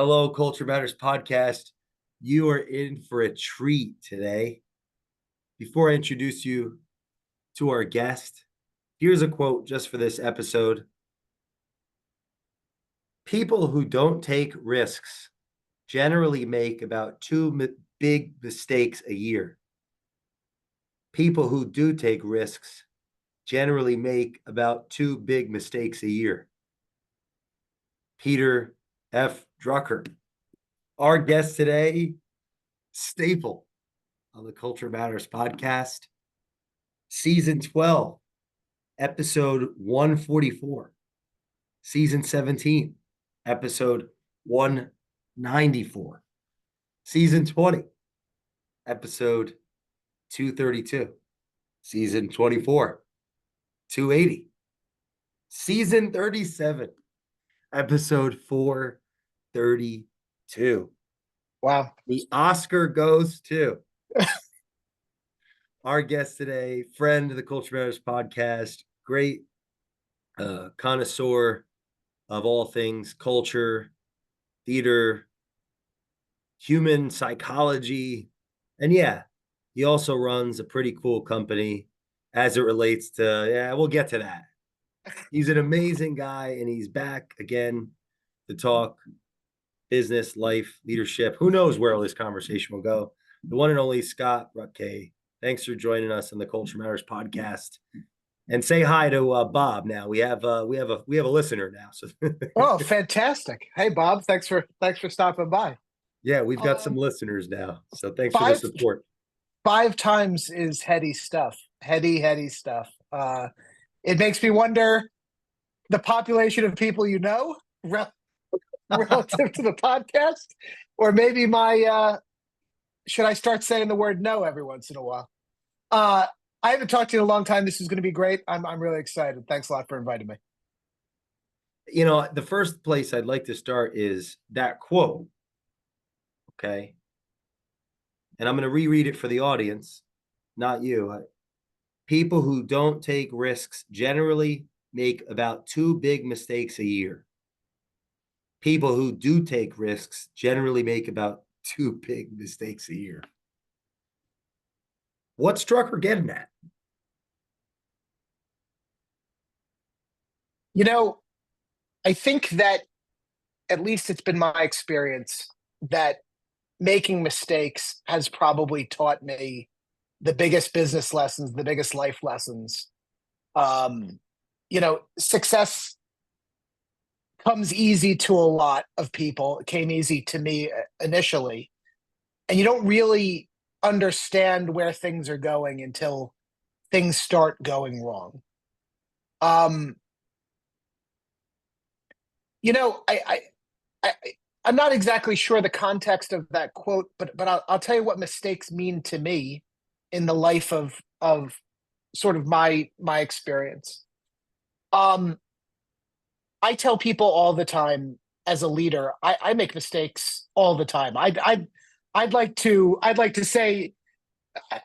Hello, Culture Matters podcast. You are in for a treat today. Before I introduce you to our guest, here's a quote just for this episode. People who don't take risks generally make about two big mistakes a year. People who do take risks generally make about two big mistakes a year. Peter F. Drucker. Our guest today, staple on the Culture Matters podcast, season 12, episode 144, season 17, episode 194, season 20, episode 232, season 24, 280, season 37, episode 432. Wow. The Oscar goes to our guest today, friend of the Culture Matters podcast, great connoisseur of all things culture, theater, human psychology. And yeah, he also runs a pretty cool company as it relates to, we'll get to that. He's an amazing guy, and he's back again to talk business, life, leadership. Who knows where all this conversation will go? The one and only Scott Rutkay. Thanks for joining us on the Culture Matters podcast. And say hi to Bob. Now we have a listener now. So Oh, fantastic! Hey, Bob. Thanks for stopping by. Yeah, we've got some listeners now. So thanks for the Five support. 5 times is heady stuff. Heady stuff. It makes me wonder the population of people you know relative to the podcast, or maybe my should I start saying the word no every once in a while? I haven't talked to you in a long time. This is going to be great. I'm really excited. Thanks a lot for inviting me. You know, the first place I'd like to start is that quote. Okay. And I'm going to reread it for the audience, not you. People who don't take risks generally make about two big mistakes a year. People who do take risks generally make about two big mistakes a year. What's Drucker getting at? You know, I think that at least it's been my experience that making mistakes has probably taught me the biggest business lessons, the biggest life lessons. Success comes easy to a lot of people. It came easy to me initially. And you don't really understand where things are going until things start going wrong. I'm not exactly sure the context of that quote, but I'll tell you what mistakes mean to me in the life of sort of my experience. I tell people all the time as a leader, I make mistakes all the time. I'd like to say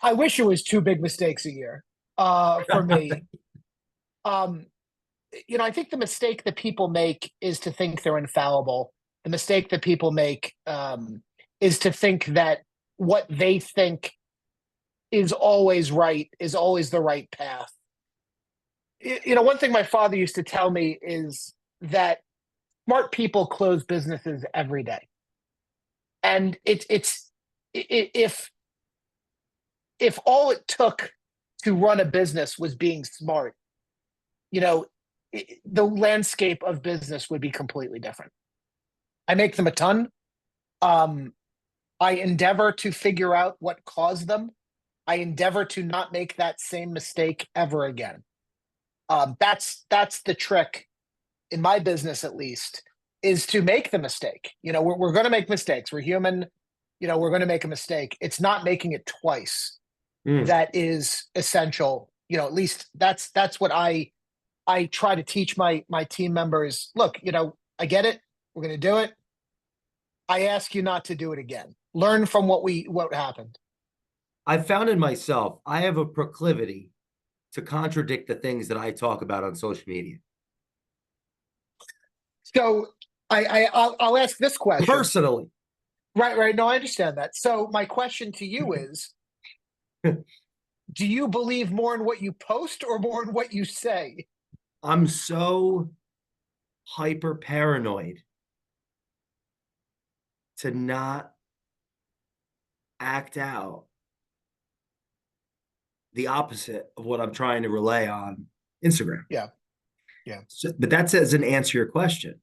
I wish it was two big mistakes a year for me. I think the mistake that people make is to think they're infallible. The mistake that people make is to think that what they think is always right, is always the right path. One thing my father used to tell me is that smart people close businesses every day. And if all it took to run a business was being smart, the landscape of business would be completely different. I make them a ton. I endeavor to figure out what caused them. I endeavor to not make that same mistake ever again. That's the trick in my business, at least, is to make the mistake. We're going to make mistakes. We're human. We're going to make a mistake. It's not making it twice. That is essential. At least that's what I try to teach my team members. Look, I get it. We're going to do it. I ask you not to do it again. Learn from what happened. I found in myself, I have a proclivity to contradict the things that I talk about on social media. So I'll ask this question. personally. Right, right. No, I understand that. So my question to you is, do you believe more in what you post or more in what you say? I'm so hyper paranoid to not act out the opposite of what I'm trying to relay on Instagram. Yeah, yeah. So, but that doesn't answer your question.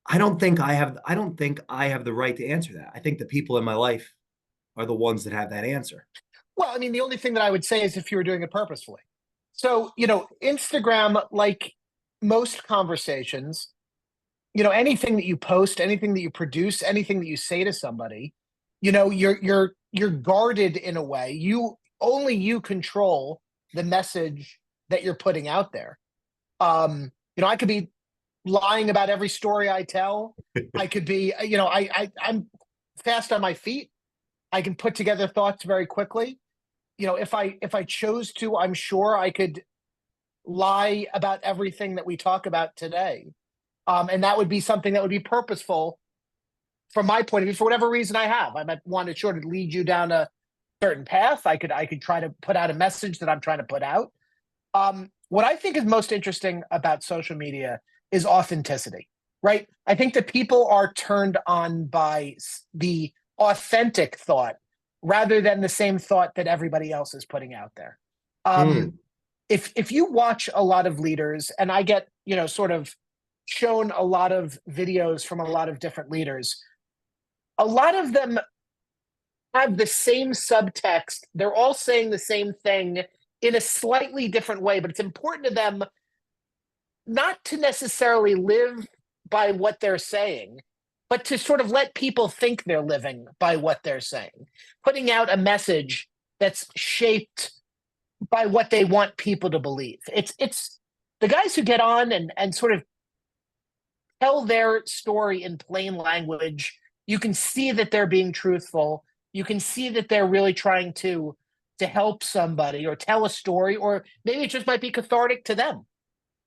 I don't think I have the right to answer that. I think the people in my life are the ones that have that answer. Well, I mean, the only thing that I would say is if you were doing it purposefully. So, Instagram, like most conversations, anything that you post, anything that you produce, anything that you say to somebody, you're guarded in a way. You control the message that you're putting out there. I could be lying about every story I tell. I could be, I'm fast on my feet. I can put together thoughts very quickly. If I chose to, I'm sure I could lie about everything that we talk about today. And that would be something that would be purposeful from my point of view, for whatever reason I have. I might want to sort of lead you down a certain path. I could try to put out a message that I'm trying to put out. What I think is most interesting about social media is authenticity, right? I think that people are turned on by the authentic thought rather than the same thought that everybody else is putting out there. Um, Mm. if you watch a lot of leaders, and I get sort of shown a lot of videos from a lot of different leaders, a lot of them have the same subtext. They're all saying the same thing in a slightly different way, but it's important to them not to necessarily live by what they're saying, but to sort of let people think they're living by what they're saying, putting out a message that's shaped by what they want people to believe. It's the guys who get on and sort of tell their story in plain language. You can see that they're being truthful. You can see that they're really trying to help somebody or tell a story, or maybe it just might be cathartic to them.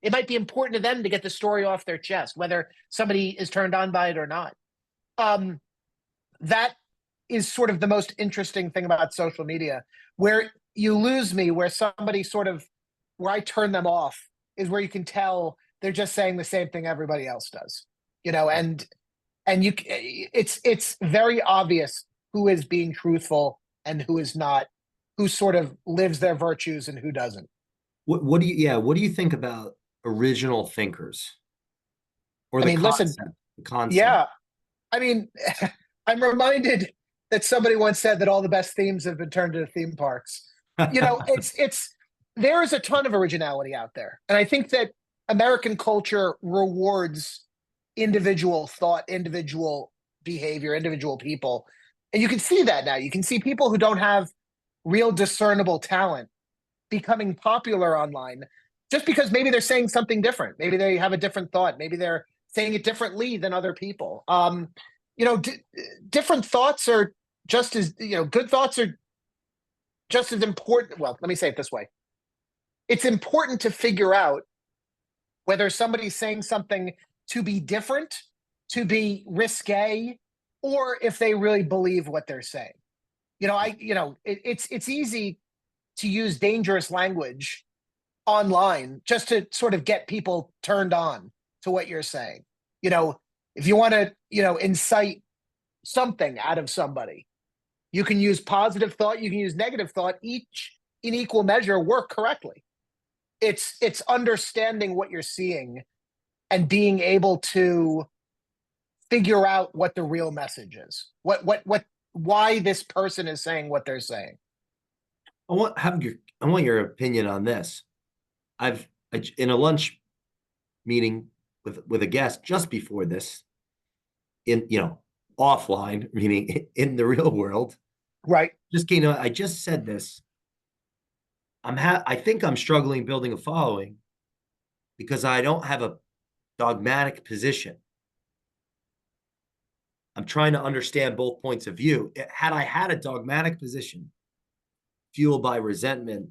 It might be important to them to get the story off their chest, whether somebody is turned on by it or not. Um, that is sort of the most interesting thing about social media. Where you lose me, where somebody sort of, where I turn them off, is where you can tell they're just saying the same thing everybody else does. And it's very obvious who is being truthful and who is not, who sort of lives their virtues and who doesn't. What do you think about original thinkers or I the mean, listen, concept? The concept. yeah, I mean, I'm reminded that somebody once said that all the best themes have been turned into theme parks. It's there is a ton of originality out there, and I think that American culture rewards individual thought, individual behavior, individual people, and you can see that now. You can see people who don't have real discernible talent becoming popular online just because maybe they're saying something different. Maybe they have a different thought. Maybe they're saying it differently than other people. Different thoughts are just as, good thoughts are just as important. Well, let me say it this way. It's important to figure out whether somebody's saying something to be different, to be risque, or if they really believe what they're saying. It's easy to use dangerous language online just to sort of get people turned on to what you're saying. You know, if you want to, incite something out of somebody, you can use positive thought, you can use negative thought, each in equal measure work correctly. It's understanding what you're seeing and being able to figure out what the real message is. What why this person is saying what they're saying. I want your opinion on this. In a lunch meeting with a guest just before this, in offline, meaning in the real world, Right. I just said this. I think I'm struggling building a following because I don't have a dogmatic position. I'm trying to understand both points of view. Had I had a dogmatic position fueled by resentment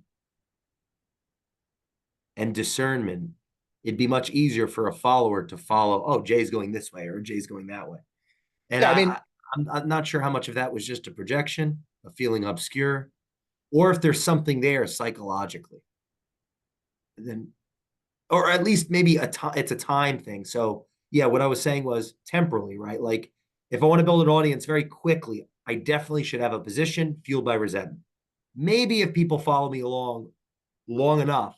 and discernment, it'd be much easier for a follower to follow, oh, Jay's going this way or Jay's going that way. And Yeah, I mean, I'm not sure how much of that was just a projection, a feeling obscure, or if there's something there psychologically. Then, or at least maybe it's a time thing. So yeah, what I was saying was temporally, right? Like if I want to build an audience very quickly, I definitely should have a position fueled by resentment. Maybe if people follow me along long enough,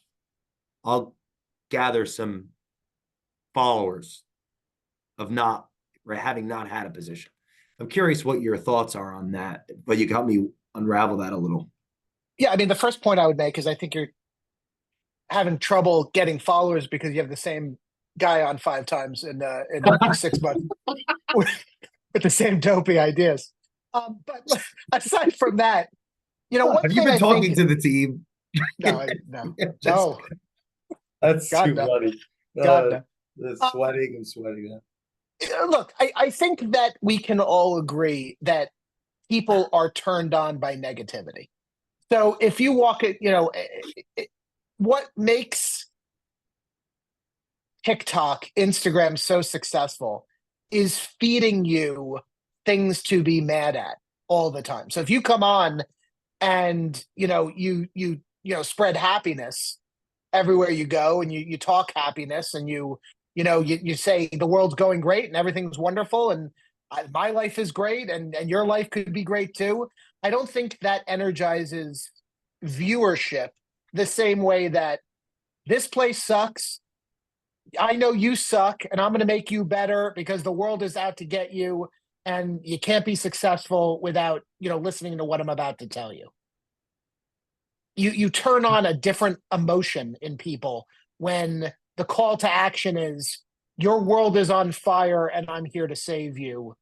I'll gather some followers of not having not had a position. I'm curious what your thoughts are on that, but you got me unravel that a little. yeah, I mean, the first point I would make is I think you're having trouble getting followers because you have the same guy on 5 times in 6 months with, with the same dopey ideas. But aside from that, one Have you thing been I think, talking to the team? no, Just, no, that's God too no, funny. God no. Sweating and sweating. Look, I think that we can all agree that people are turned on by negativity. So if you walk it, what makes TikTok, Instagram so successful is feeding you things to be mad at all the time. So if you come on and spread happiness everywhere you go, and you talk happiness, and you say the world's going great and everything's wonderful, and my life is great, and your life could be great too. I don't think that energizes viewership the same way that this place sucks. I know you suck, and I'm going to make you better because the world is out to get you, and you can't be successful without listening to what I'm about to tell you. You turn on a different emotion in people when the call to action is your world is on fire and I'm here to save you.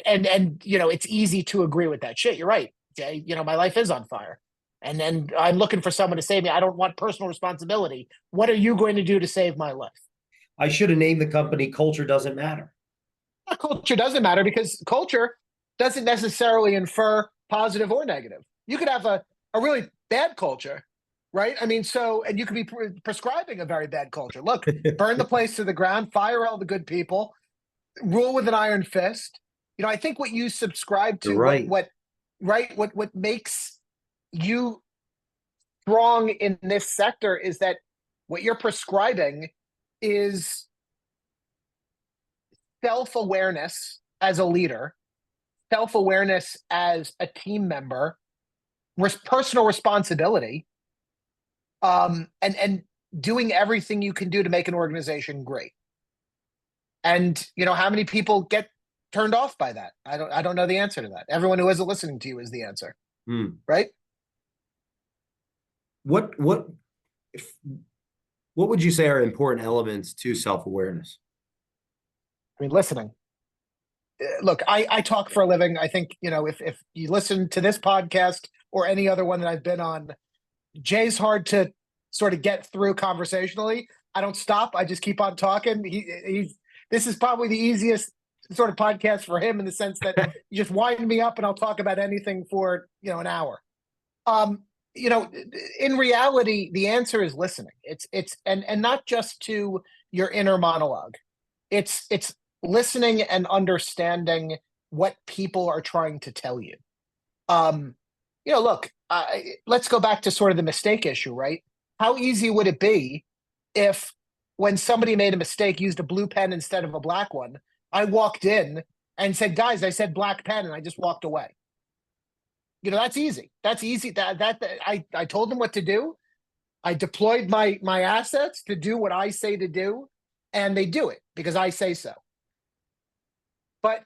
And it's easy to agree with that. Shit, you're right, Jay. My life is on fire. And then I'm looking for someone to save me. I don't want personal responsibility. What are you going to do to save my life? I should have named the company Culture Doesn't Matter. Culture doesn't matter because culture doesn't necessarily infer positive or negative. You could have a really bad culture, right? I mean, and you could be prescribing a very bad culture. Look, burn the place to the ground, fire all the good people, rule with an iron fist. I think what you subscribe You're to, right. what makes you strong in this sector is that what you're prescribing is self-awareness as a leader, self-awareness as a team member, personal responsibility, and doing everything you can do to make an organization great. And how many people get turned off by that? I don't know the answer to that. Everyone who isn't listening to you is the answer, right? What what what would you say are important elements to self-awareness? I mean, listening. Look, I talk for a living. I think if you listen to this podcast or any other one that I've been on, Jay's hard to sort of get through conversationally. I don't stop. I just keep on talking. This is probably the easiest sort of podcast for him in the sense that you just wind me up and I'll talk about anything for an hour. In reality, the answer is listening. And not just to your inner monologue. It's listening and understanding what people are trying to tell you. Look, let's go back to sort of the mistake issue, right? How easy would it be if, when somebody made a mistake, used a blue pen instead of a black one, I walked in and said, "Guys, I said black pen," and I just walked away. That's easy. That's easy. I told them what to do. I deployed my assets to do what I say to do, and they do it because I say so. But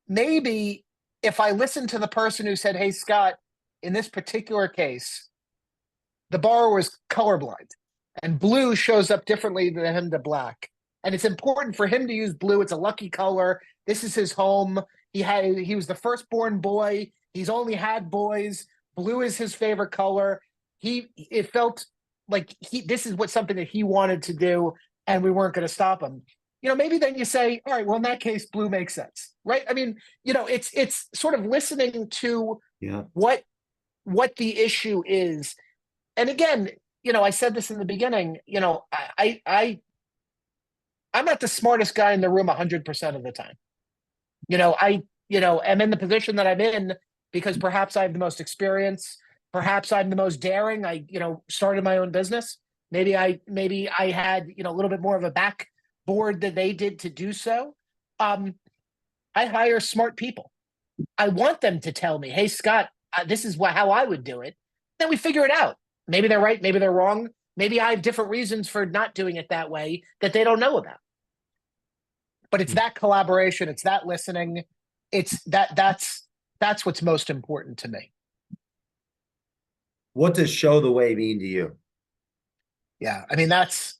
maybe if I listened to the person who said, "Hey, Scott, in this particular case, the borrower is colorblind, and blue shows up differently than him to black. And it's important for him to use blue. It's a lucky color. This is his home. He was the firstborn boy. He's only had boys. Blue is his favorite color. It felt like this is something that he wanted to do, and we weren't going to stop him." Maybe then you say, all right, well, in that case, blue makes sense, right? I mean, it's sort of listening to what the issue is. And again, I said this in the beginning, I'm not the smartest guy in the room 100% of the time. Am in the position that I'm in because perhaps I have the most experience, perhaps I'm the most daring. Started my own business. Maybe I had, a little bit more of a backboard than they did to do so. Um, I hire smart people. I want them to tell me, "Hey, Scott, this is how I would do it." Then we figure it out. Maybe they're right, maybe they're wrong. Maybe I have different reasons for not doing it that way that they don't know about. But it's that collaboration, it's that listening, that's what's most important to me. What does show the way mean to you? Yeah, I mean that's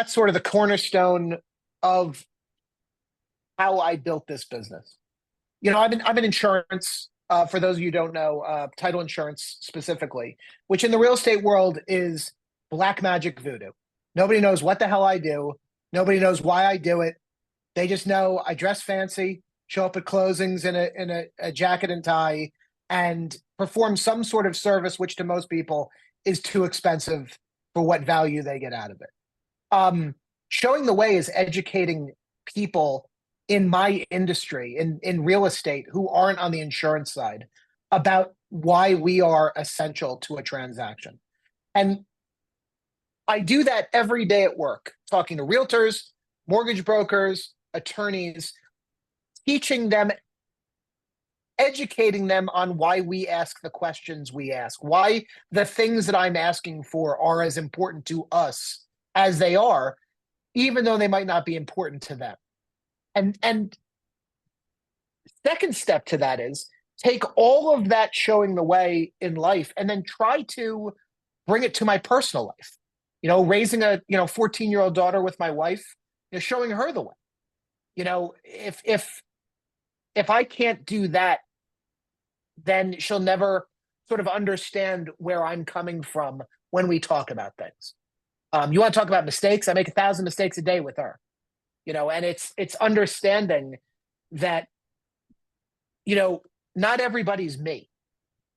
sort of the cornerstone of how I built this business. I'm in insurance. For those of you who don't know, title insurance specifically, which in the real estate world is black magic voodoo. Nobody knows what the hell I do. Nobody knows why I do it. They just know I dress fancy, show up at closings in a jacket and tie, and perform some sort of service, which to most people is too expensive for what value they get out of it. Showing the way is educating people in my industry, in real estate, who aren't on the insurance side, about why we are essential to a transaction. And I do that every day at work, talking to realtors, mortgage brokers, attorneys, teaching them, educating them on why we ask the questions we ask, why the things that I'm asking for are as important to us as they are, even though they might not be important to them. And second step to that is take all of that showing the way in life and then try to bring it to my personal life. Raising a 14-year-old daughter with my wife, showing her the way. If I can't do that, then she'll never sort of understand where I'm coming from when we talk about things. You want to talk about mistakes? I make 1,000 mistakes a day with her. And it's understanding that, not everybody's me.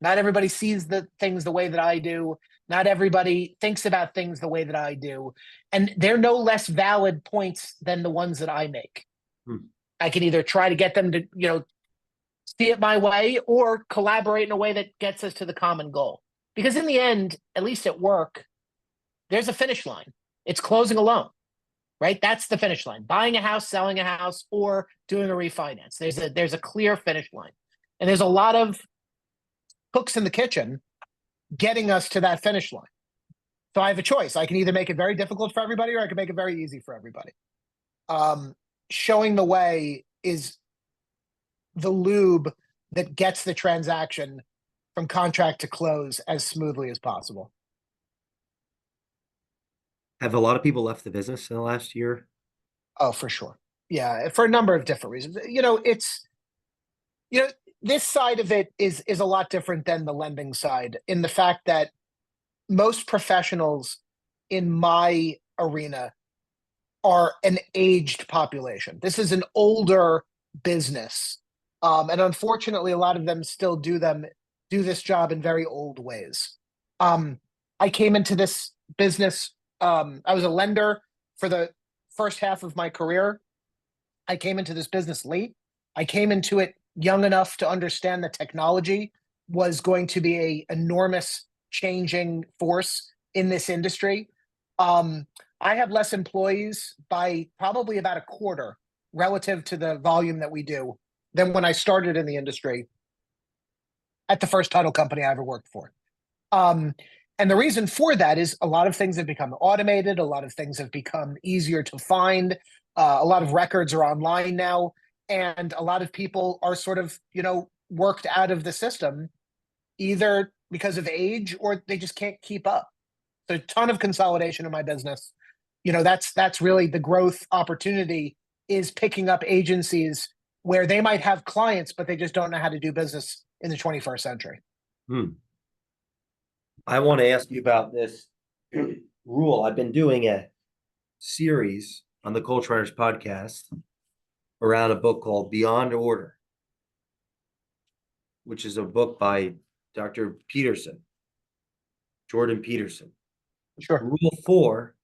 Not everybody sees the things the way that I do. Not everybody thinks about things the way that I do. And they're no less valid points than the ones that I make. I can either try to get them to, see it my way or collaborate in a way that gets us to the common goal. Because in the end, at least at work, there's a finish line. It's closing a loan, right? That's the finish line. Buying a house, selling a house, or doing a refinance. There's a clear finish line. And there's a lot of cooks in the kitchen getting us to that finish line. So I have a choice. I can either make it very difficult for everybody or I can make it very easy for everybody. Showing the way is the lube that gets the transaction from contract to close as smoothly as possible. Have a lot of people left the business in the last year? Oh, for sure. Yeah, for a number of different reasons. This side of it is a lot different than the lending side in the fact that most professionals in my arena are an aged population. This is an older business. And unfortunately, a lot of them still do this job in very old ways. I came into this business. I was a lender for the first half of my career. I came into this business late. I came into it young enough to understand that technology was going to be an enormous changing force in this industry. I have less employees by probably about a quarter relative to the volume that we do than when I started in the industry at the first title company I ever worked for. And the reason for that is a lot of things have become automated. A lot of things have become easier to find. A lot of records are online now. And a lot of people are sort of, worked out of the system, either because of age or they just can't keep up. So a ton of consolidation in my business. That's really the growth opportunity, is picking up agencies where they might have clients, but they just don't know how to do business in the 21st century. I want to ask you about this rule. I've been doing a series on the Culture Runners podcast around a book called Beyond Order, which is a book by Dr. Peterson, Jordan Peterson. Sure. Rule 4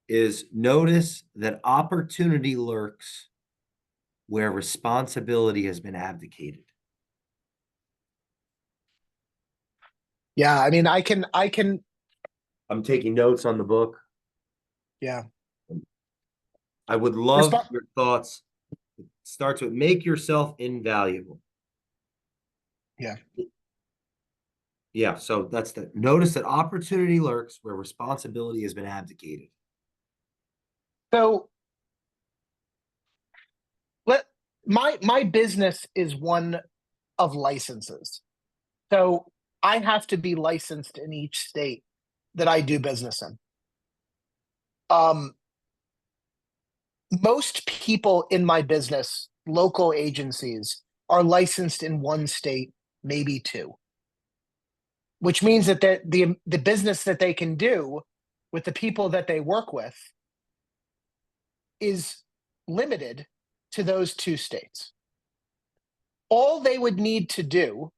is notice that opportunity lurks where responsibility has been abdicated. Yeah, I mean, I can, I'm taking notes on the book. yeah. I would love Resp your thoughts. It starts with make yourself invaluable. yeah. Yeah, so that's the notice that opportunity lurks where responsibility has been abdicated. So let my business is one of licenses. So I have to be licensed in each state that I do business in. Um, Most people in my business, local agencies, are licensed in one state, maybe two, which means that the business that they can do with the people that they work with is limited to those two states. All they would need to do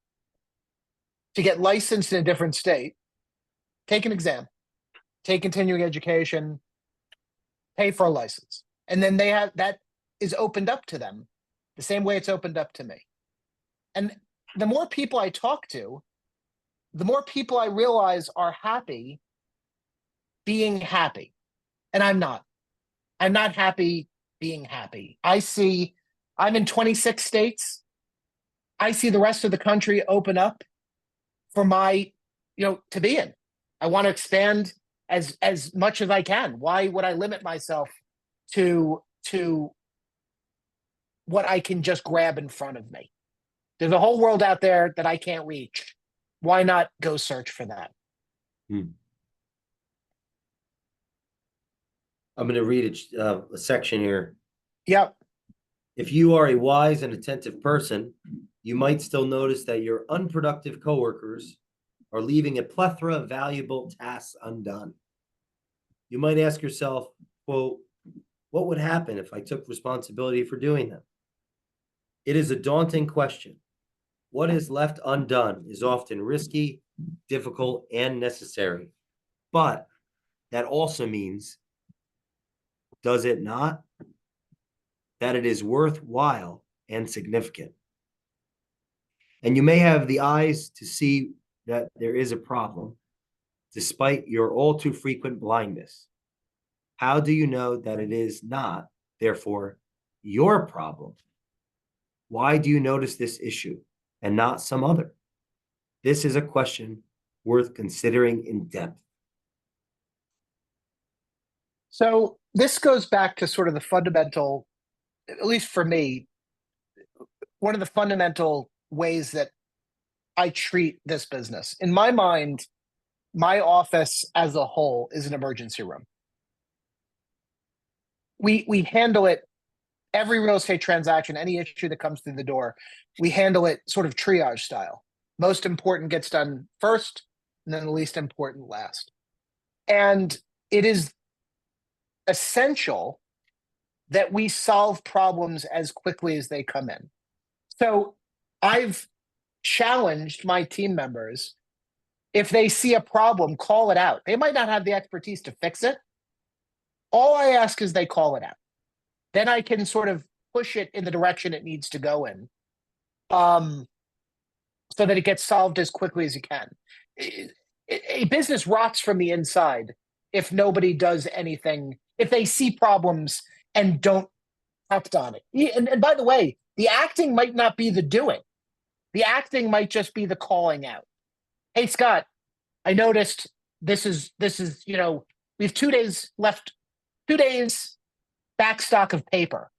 to get licensed in a different state, take an exam, take continuing education, pay for a license. And then they have that is opened up to them the same way it's opened up to me. And the more people I talk to, the more people I realize are happy being happy. And I'm not. I'm not happy being happy. I'm in 26 states. I see the rest of the country open up for to be in. I want to expand as much as I can. Why would I limit myself to what I can just grab in front of me? There's a whole world out there that I can't reach. Why not go search for that? Hmm. I'm going to read a section here. Yep. If you are a wise and attentive person, you might still notice that your unproductive coworkers are leaving a plethora of valuable tasks undone. You might ask yourself, well, what would happen if I took responsibility for doing them? It is a daunting question. What is left undone is often risky, difficult, and necessary. But that also means, does it not, that it is worthwhile and significant? And you may have the eyes to see that there is a problem, despite your all too frequent blindness. How do you know that it is not, therefore, your problem? Why do you notice this issue and not some other? This is a question worth considering in depth. So this goes back to sort of the fundamental, at least for me, one of the fundamental ways that I treat this business. In my mind, my office as a whole is an emergency room. We handle it every real estate transaction, any issue that comes through the door, we handle it sort of triage style. Most important gets done first, and then the least important last. And it is essential that we solve problems as quickly as they come in. So I've challenged my team members, if they see a problem, call it out. They might not have the expertise to fix it. All I ask is they call it out. Then I can sort of push it in the direction it needs to go in, um, so that it gets solved as quickly as you can. A business rots from the inside if nobody does anything, if they see problems and don't act on it. And by the way, the acting might not be the doing. The acting might just be the calling out. Hey, Scott, I noticed this is, we have 2 days left, 2 days back stock of paper.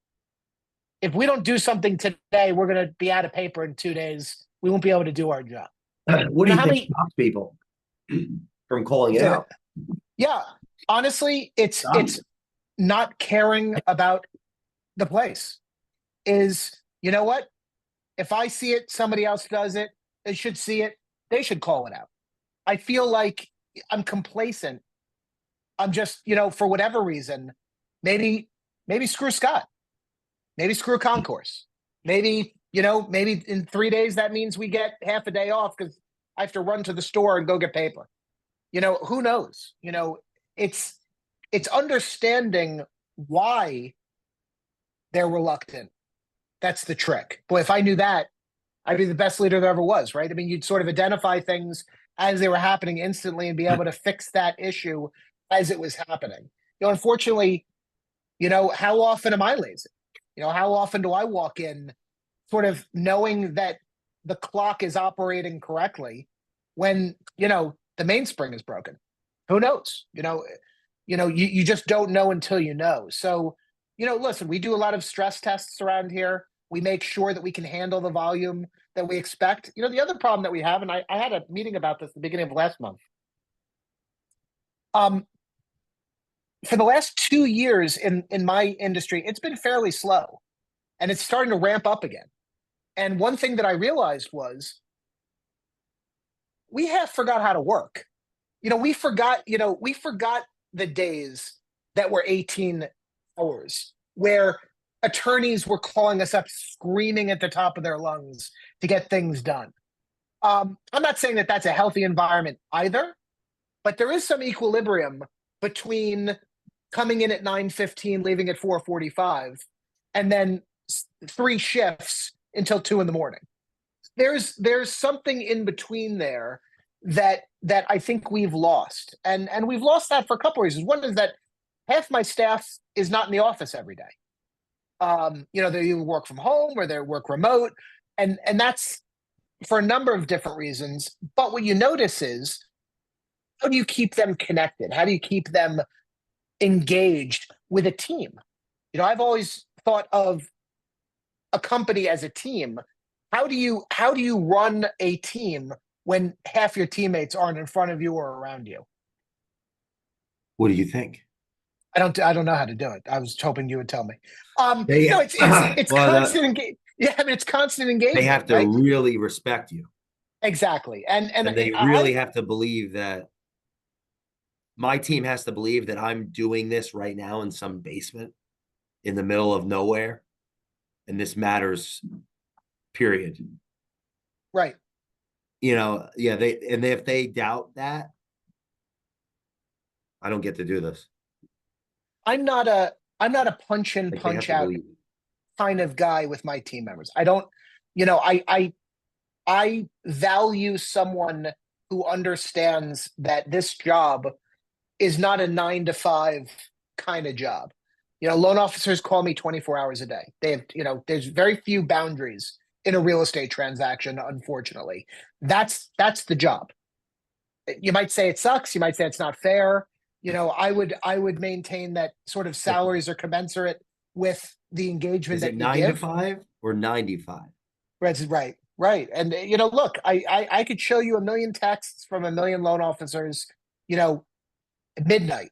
If we don't do something today, we're going to be out of paper in 2 days. We won't be able to do our job. What You do know you how think many? stops people from calling it So, out? yeah, honestly, it's not caring about the place. Is you know what? If I see it, somebody else does it. They should see it. They should call it out. I feel like I'm complacent. I'm just, for whatever reason, maybe maybe screw Scott. Maybe screw Concourse. Maybe in 3 days that means we get half a day off because I have to run to the store and go get paper. Who knows? It's it's understanding why they're reluctant. That's the trick. Boy, if I knew that, I'd be the best leader there ever was, right? I mean, you'd sort of identify things as they were happening instantly and be able to fix that issue as it was happening. Unfortunately, how often am I lazy? How often do I walk in sort of knowing that the clock is operating correctly when, the mainspring is broken? Who knows? You just don't know until you know. So, listen, we do a lot of stress tests around here. We make sure that we can handle the volume that we expect. The other problem that we have, and I had a meeting about this at the beginning of last month. For the last 2 years in my industry, it's been fairly slow and it's starting to ramp up again. And one thing that I realized was we have forgot how to work. We forgot the days that were 18 hours where attorneys were calling us up screaming at the top of their lungs to get things done. I'm not saying that that's a healthy environment either, but there is some equilibrium between coming in at 9:15, leaving at 4:45, and then three shifts until 2 in the morning. There's something in between there that I think we've lost, and we've lost that for a couple of reasons. One is that half my staff is not in the office every day. They either work from home or they work remote, and that's for a number of different reasons. But what you notice is, how do you keep them connected? How do you keep them engaged with a team? I've always thought of a company as a team. How do you run a team when half your teammates aren't in front of you or around you? What do you think? I don't know how to do it. I was hoping you would tell me. They No, it's well, constant yeah, I mean it's constant they engagement, have to right? really respect you, Exactly. And and they really have to believe that my team has to believe that I'm doing this right now in some basement in the middle of nowhere, and this matters. Period. right. Yeah. If they doubt that, I don't get to do this. I'm not a punch in, Like they have punch to out believe. kind of guy with my team members. I don't, I value someone who understands that this job is not a 9 to 5 kind of job. Loan officers call me 24 hours a day. They have, there's very few boundaries in a real estate transaction, unfortunately. That's the job. You might say it sucks, you might say it's not fair. I would maintain that sort of salaries are commensurate with the engagement Is it that you nine to give. five or 95? Right, right. And look, I could show you a million texts from a million loan officers, at midnight.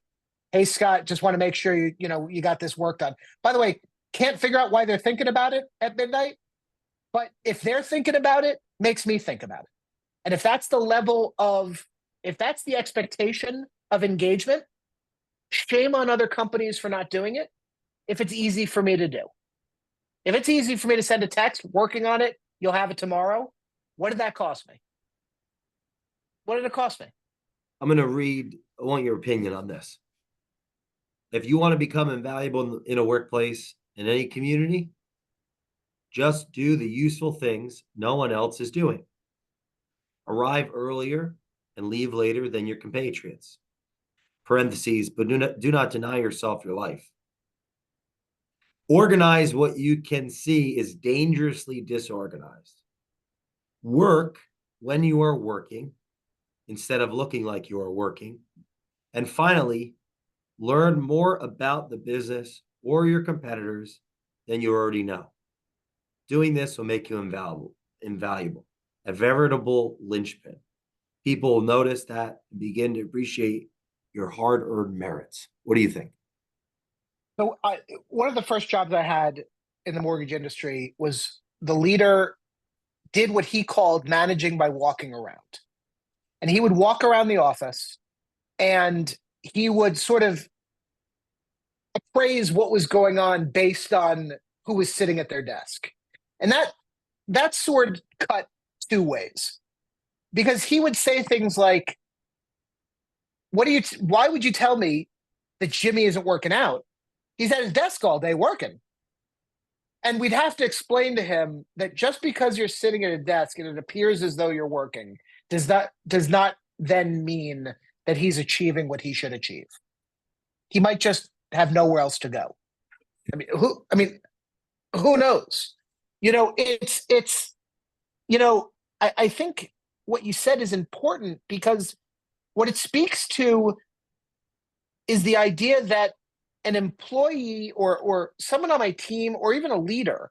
Hey Scott, just want to make sure you got this work done. By the way, can't figure out why they're thinking about it at midnight, but if they're thinking about it, makes me think about it. And if that's the expectation of engagement, shame on other companies for not doing it if it's easy for me to do. If it's easy for me to send a text, working on it, you'll have it tomorrow. What did that cost me? What did it cost me? I'm going to read. I want your opinion on this. If you want to become invaluable in a workplace, in any community, just do the useful things no one else is doing. Arrive earlier and leave later than your compatriots. Parentheses, but do not deny yourself your life. Organize what you can see is dangerously disorganized. Work when you are working instead of looking like you are working. And finally, learn more about the business or your competitors than you already know. Doing this will make you invaluable, a veritable linchpin. People will notice that and begin to appreciate your hard-earned merits. What do you think? So, one of the first jobs I had in the mortgage industry was the leader did what he called managing by walking around. And he would walk around the office and he would sort of appraise what was going on based on who was sitting at their desk. And that sword cut two ways because he would say things like, why would you tell me that Jimmy isn't working out? He's at his desk all day working. And we'd have to explain to him that just because you're sitting at a desk and it appears as though you're working does not then mean that he's achieving what he should achieve. He might just have nowhere else to go. Who knows? It's I think what you said is important because what it speaks to is the idea that an employee or someone on my team or even a leader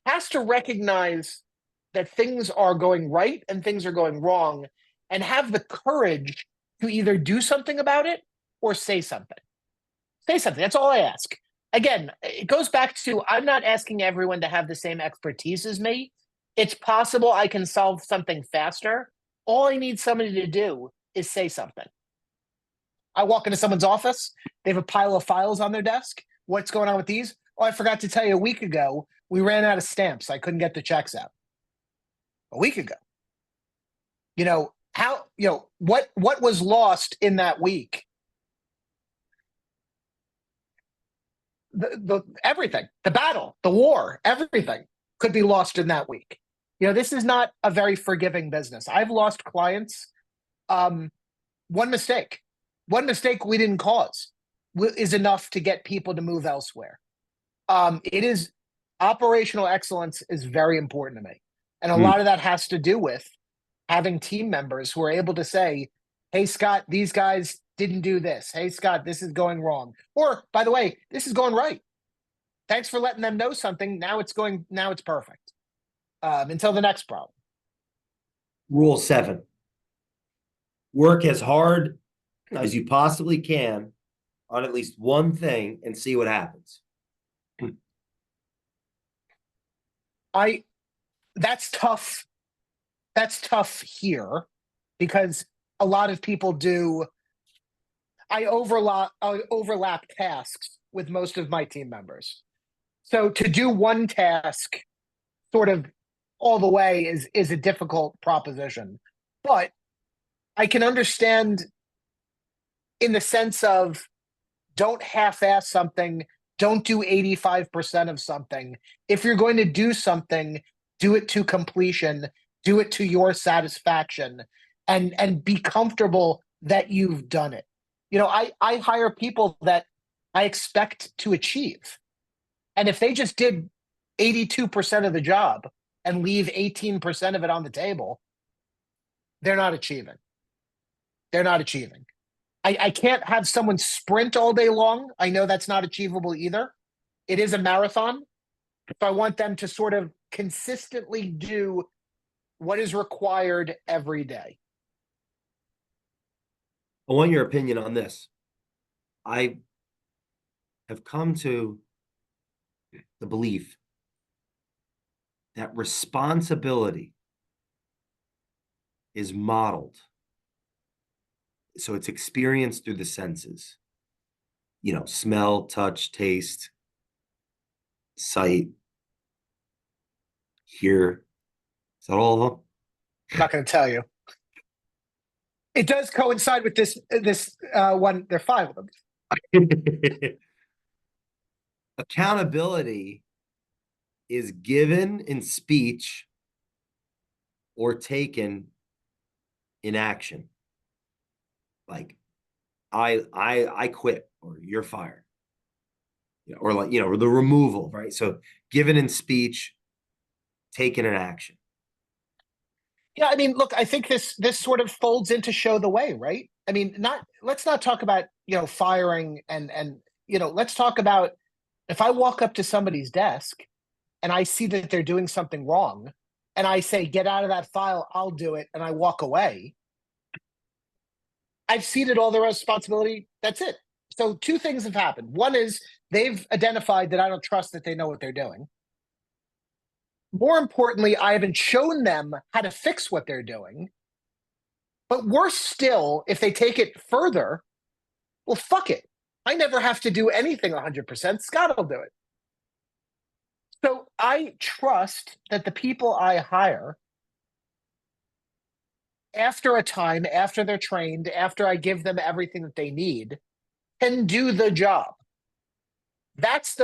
has to recognize that things are going right and things are going wrong and have the courage to either do something about it or say something. Say something. That's all I ask. Again, it goes back to I'm not asking everyone to have the same expertise as me. It's possible I can solve something faster. All I need somebody to do is say something. I walk into someone's office, they have a pile of files on their desk. What's going on with these? Oh, I forgot to tell you a week ago, we ran out of stamps. I couldn't get the checks out. A week ago. What was lost in that week? The everything, the battle, the war, everything could be lost in that week. This is not a very forgiving business. I've lost clients. One mistake we didn't cause is enough to get people to move elsewhere. It is operational excellence is very important to me. And a lot of that has to do with having team members who are able to say, hey, Scott, these guys didn't do this. Hey, Scott, this is going wrong. Or, by the way, this is going right. Thanks for letting them know something. Now it's perfect. Until the next problem. Rule 7. Work as hard as you possibly can on at least one thing and see what happens. That's tough. That's tough here because a lot of people do. I overlap tasks with most of my team members. So to do one task sort of all the way is a difficult proposition. But I can understand in the sense of don't half-ass something, don't do 85% of something. If you're going to do something, do it to completion, do it to your satisfaction, and be comfortable that you've done it. I hire people that I expect to achieve. And if they just did 82% of the job and leave 18% of it on the table, they're not achieving. They're not achieving. I can't have someone sprint all day long. I know that's not achievable either. It is a marathon. So I want them to sort of consistently do what is required every day. I want your opinion on this. I have come to the belief that responsibility is modeled. So it's experienced through the senses, smell, touch, taste, sight, hear. Is that all of them? I'm not going to tell you. It does coincide with this one. There are 5 of them. Accountability is given in speech or taken in action. Like, I quit, or you're fired, or or the removal, right? So given in speech, taken in action. Yeah, look, I think this sort of folds into show the way, right? Let's not talk about, firing and let's talk about if I walk up to somebody's desk and I see that they're doing something wrong and I say, get out of that file, I'll do it, and I walk away. I've ceded all the responsibility. That's it. So 2 things have happened. One is they've identified that I don't trust that they know what they're doing. More importantly, I haven't shown them how to fix what they're doing. But worse still, if they take it further, well, fuck it. I never have to do anything 100%. Scott will do it. So I trust that the people I hire after a time, after they're trained, after I give them everything that they need, can do the job. That's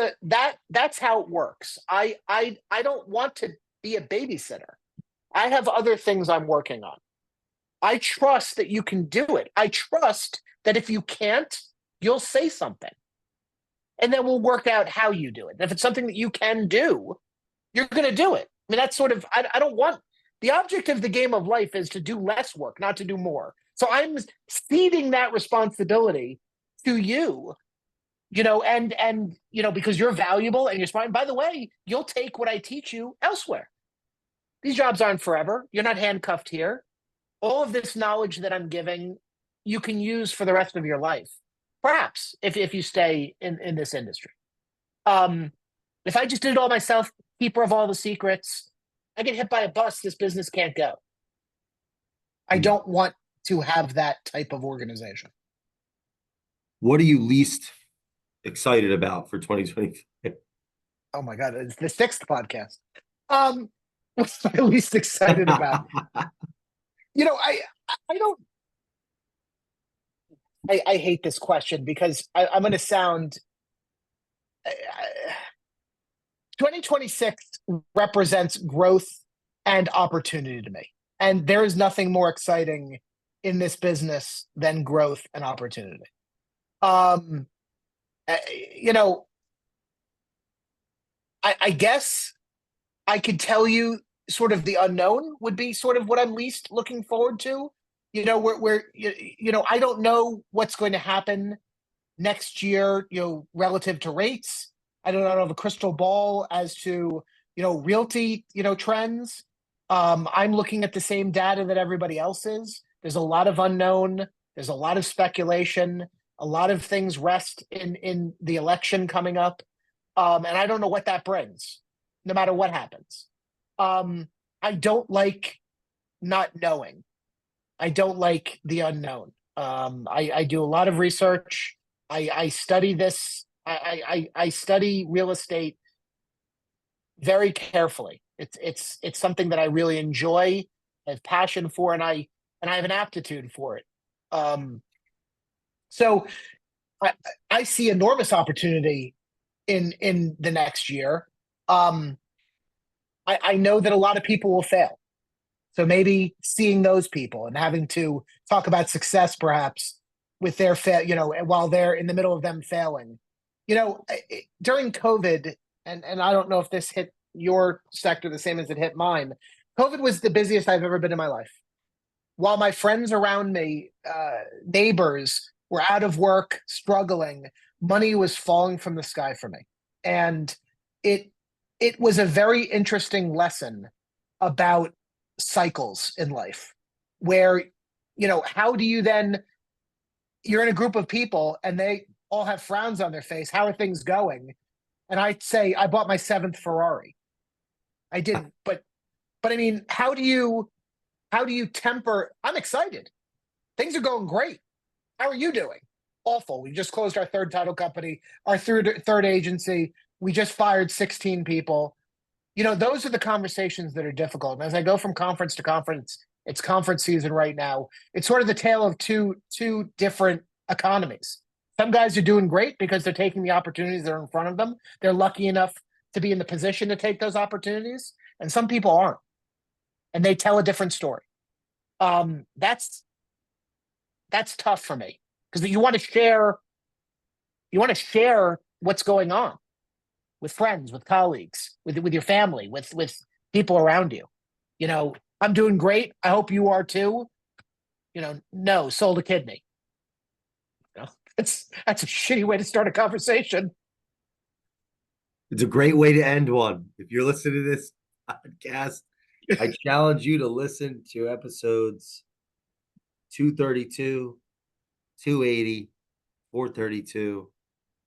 how it works. I don't want to be a babysitter. I have other things I'm working on. I trust that you can do it. I trust that if you can't, you'll say something. And then we'll work out how you do it. And if it's something that you can do, you're going to do it. I mean, that's sort of, I don't want, the object of the game of life is to do less work, not to do more. So I'm ceding that responsibility to you, because you're valuable and you're smart. And by the way, you'll take what I teach you elsewhere. These jobs aren't forever. You're not handcuffed here. All of this knowledge that I'm giving, you can use for the rest of your life. Perhaps if you stay in this industry. If I just did it all myself, keeper of all the secrets, I get hit by a bus, this business can't go. I don't want to have that type of organization. What are you least excited about for 2023? Oh my God, it's the sixth podcast. What's my least excited about? I don't. I hate this question because I'm going to sound. 2026 represents growth and opportunity to me, and there is nothing more exciting in this business than growth and opportunity. Um, you know, I guess I could tell you sort of the unknown would be sort of what I'm least looking forward to. I don't know what's going to happen next year, relative to rates. I don't have a crystal ball as to, realty, trends. I'm looking at the same data that everybody else is. There's a lot of unknown. There's a lot of speculation. A lot of things rest in the election coming up. And I don't know what that brings, no matter what happens. I don't like not knowing. I don't like the unknown. I do a lot of research. I study this. I study real estate very carefully. It's something that I really enjoy, have passion for, and I have an aptitude for it. So I see enormous opportunity in the next year. I know that a lot of people will fail. So maybe seeing those people and having to talk about success perhaps with their while they're in the middle of them failing. During COVID, and I don't know if this hit your sector the same as it hit mine. COVID was the busiest I've ever been in my life. While my friends around me, neighbors, were out of work, struggling, money was falling from the sky for me. And it was a very interesting lesson about cycles in life where, how do you then, you're in a group of people and they all have frowns on their face. How are things going? And I'd say, I bought my seventh Ferrari. I didn't, but I mean, how do you temper? I'm excited. Things are going great. How are you doing? Awful. We just closed our third title company, our third agency. We just fired 16 people. Those are the conversations that are difficult. And as I go from conference to conference, it's conference season right now. It's sort of the tale of two different economies. Some guys are doing great because they're taking the opportunities that are in front of them. They're lucky enough to be in the position to take those opportunities. And some people aren't. And they tell a different story. That's tough for me because you want to share what's going on with friends, with colleagues, with your family, with people around you. I'm doing great. I hope you are too. No, sold a kidney. That's a shitty way to start a conversation. It's a great way to end one. If you're listening to this podcast, I challenge you to listen to episodes 232, 280, 432,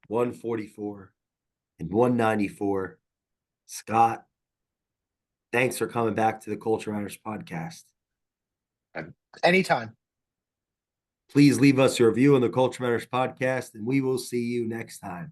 144, and 194. Scott, thanks for coming back to the Culture Runners podcast. Anytime. Please leave us a review on the Culture Runners podcast, and we will see you next time.